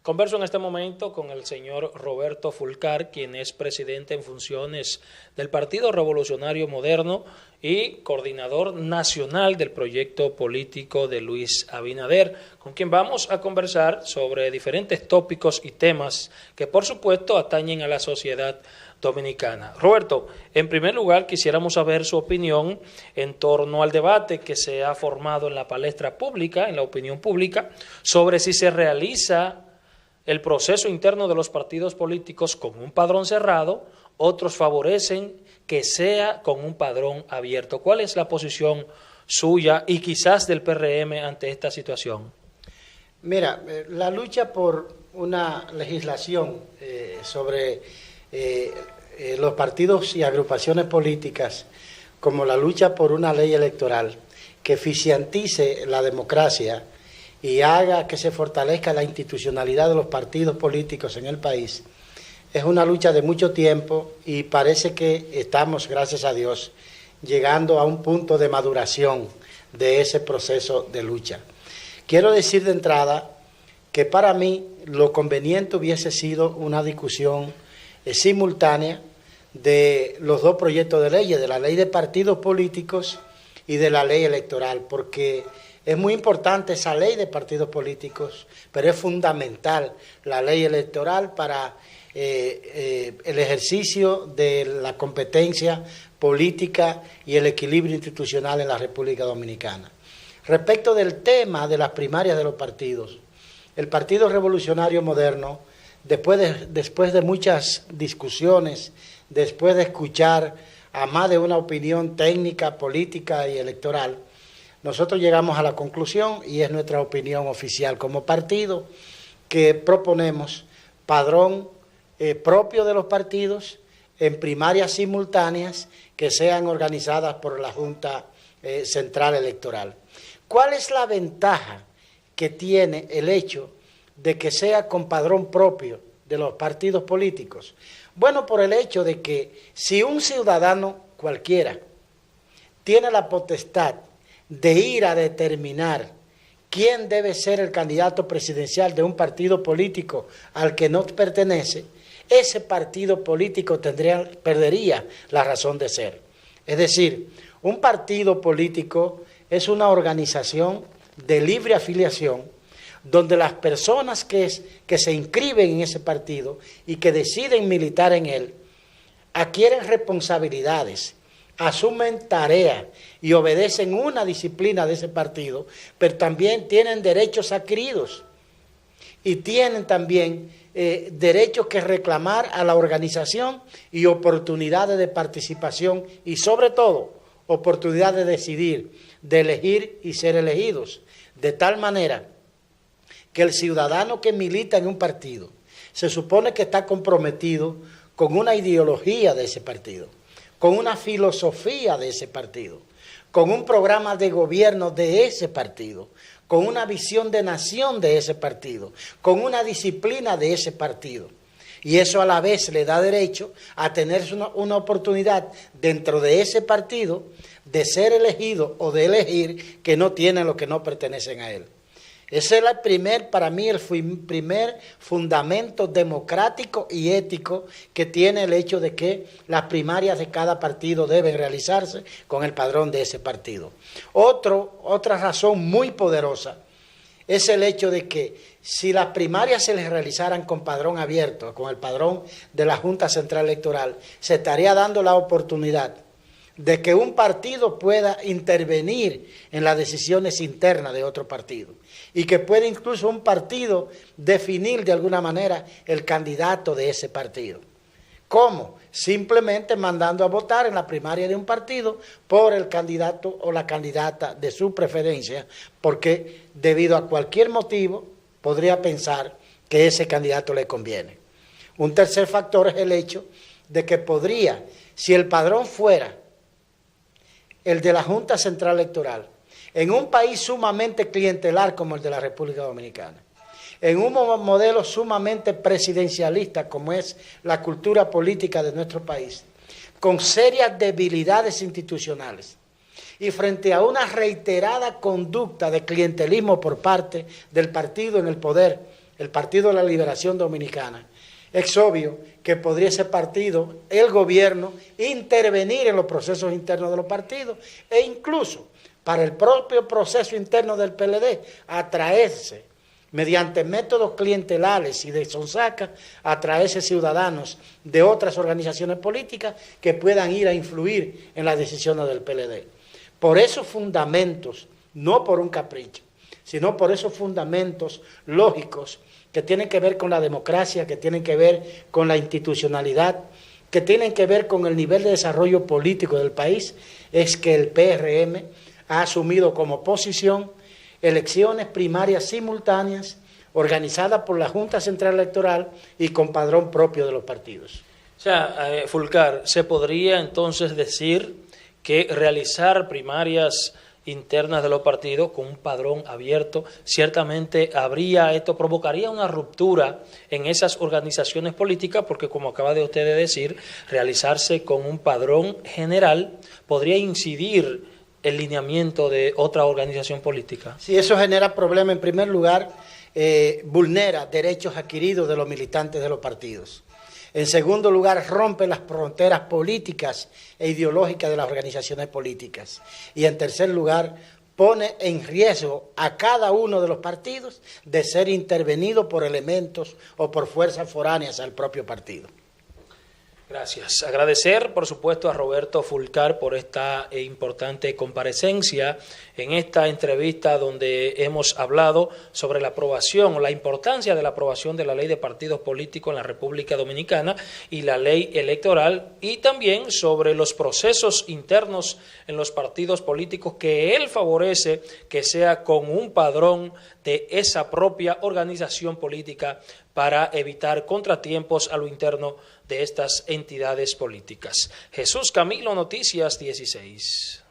Converso en este momento con el señor Roberto Fulcar, quien es presidente en funciones del Partido Revolucionario Moderno y coordinador nacional del proyecto político de Luis Abinader, con quien vamos a conversar sobre diferentes tópicos y temas que por supuesto atañen a la sociedad dominicana. Roberto, en primer lugar quisiéramos saber su opinión en torno al debate que se ha formado en la palestra pública, en la opinión pública, sobre si se realiza el proceso interno de los partidos políticos con un padrón cerrado, otros favorecen que sea con un padrón abierto. ¿Cuál es la posición suya y quizás del PRM ante esta situación? Mira, la lucha por una legislación sobre los partidos y agrupaciones políticas, como la lucha por una ley electoral que eficientice la democracia y haga que se fortalezca la institucionalidad de los partidos políticos en el país, es una lucha de mucho tiempo y parece que estamos, gracias a Dios, llegando a un punto de maduración de ese proceso de lucha. Quiero decir de entrada que para mí lo conveniente hubiese sido una discusión simultánea de los dos proyectos de ley, de la ley de partidos políticos y de la ley electoral, porque es muy importante esa ley de partidos políticos, pero es fundamental la ley electoral para el ejercicio de la competencia política y el equilibrio institucional en la República Dominicana. Respecto del tema de las primarias de los partidos, el Partido Revolucionario Moderno, después de muchas discusiones, después de escuchar a más de una opinión técnica, política y electoral, nosotros llegamos a la conclusión, y es nuestra opinión oficial como partido, que proponemos padrón propio de los partidos en primarias simultáneas que sean organizadas por la Junta Central Electoral. ¿Cuál es la ventaja que tiene el hecho de que sea con padrón propio de los partidos políticos? Bueno, por el hecho de que si un ciudadano cualquiera tiene la potestad de ir a determinar quién debe ser el candidato presidencial de un partido político al que no pertenece, ese partido político perdería la razón de ser. Es decir, un partido político es una organización de libre afiliación donde las personas que se inscriben en ese partido y que deciden militar en él adquieren responsabilidades, asumen tareas y obedecen una disciplina de ese partido, pero también tienen derechos adquiridos y tienen también derechos que reclamar a la organización y oportunidades de participación y sobre todo oportunidad de decidir, de elegir y ser elegidos, de tal manera que el ciudadano que milita en un partido se supone que está comprometido con una ideología de ese partido, con una filosofía de ese partido, con un programa de gobierno de ese partido, con una visión de nación de ese partido, con una disciplina de ese partido. Y eso a la vez le da derecho a tener una oportunidad dentro de ese partido de ser elegido o de elegir que no tienen los que no pertenecen a él. Ese es para mí el primer fundamento democrático y ético que tiene el hecho de que las primarias de cada partido deben realizarse con el padrón de ese partido. Otra razón muy poderosa es el hecho de que si las primarias se les realizaran con padrón abierto, con el padrón de la Junta Central Electoral, se estaría dando la oportunidad de que un partido pueda intervenir en las decisiones internas de otro partido y que pueda incluso un partido definir de alguna manera el candidato de ese partido. ¿Cómo? Simplemente mandando a votar en la primaria de un partido por el candidato o la candidata de su preferencia, porque debido a cualquier motivo podría pensar que ese candidato le conviene. Un tercer factor es el hecho de que podría, si el padrón fuera el de la Junta Central Electoral, en un país sumamente clientelar como el de la República Dominicana, en un modelo sumamente presidencialista como es la cultura política de nuestro país, con serias debilidades institucionales y frente a una reiterada conducta de clientelismo por parte del partido en el poder el Partido de la Liberación Dominicana, es obvio que podría ese partido, el gobierno, intervenir en los procesos internos de los partidos e incluso para el propio proceso interno del PLD, atraerse mediante métodos clientelares y de sonsaca, atraerse ciudadanos de otras organizaciones políticas que puedan ir a influir en las decisiones del PLD. Por esos fundamentos, no por un capricho, sino por esos fundamentos lógicos que tienen que ver con la democracia, que tienen que ver con la institucionalidad, que tienen que ver con el nivel de desarrollo político del país, es que el PRM ha asumido como posición elecciones primarias simultáneas organizadas por la Junta Central Electoral y con padrón propio de los partidos. O sea, Fulcar, ¿se podría entonces decir que realizar primarias internas de los partidos con un padrón abierto, ciertamente esto provocaría una ruptura en esas organizaciones políticas, porque como acaba de usted de decir, realizarse con un padrón general podría incidir el lineamiento de otra organización política? Sí, eso genera problemas. En primer lugar, vulnera derechos adquiridos de los militantes de los partidos. En segundo lugar, rompe las fronteras políticas e ideológicas de las organizaciones políticas. Y en tercer lugar, pone en riesgo a cada uno de los partidos de ser intervenido por elementos o por fuerzas foráneas al propio partido. Gracias. Agradecer, por supuesto, a Roberto Fulcar por esta importante comparecencia en esta entrevista donde hemos hablado sobre la aprobación o la importancia de la aprobación de la ley de partidos políticos en la República Dominicana y la ley electoral, y también sobre los procesos internos en los partidos políticos que él favorece que sea con un padrón de esa propia organización política para evitar contratiempos a lo interno de estas entidades políticas. Jesús Camilo, Noticias 16.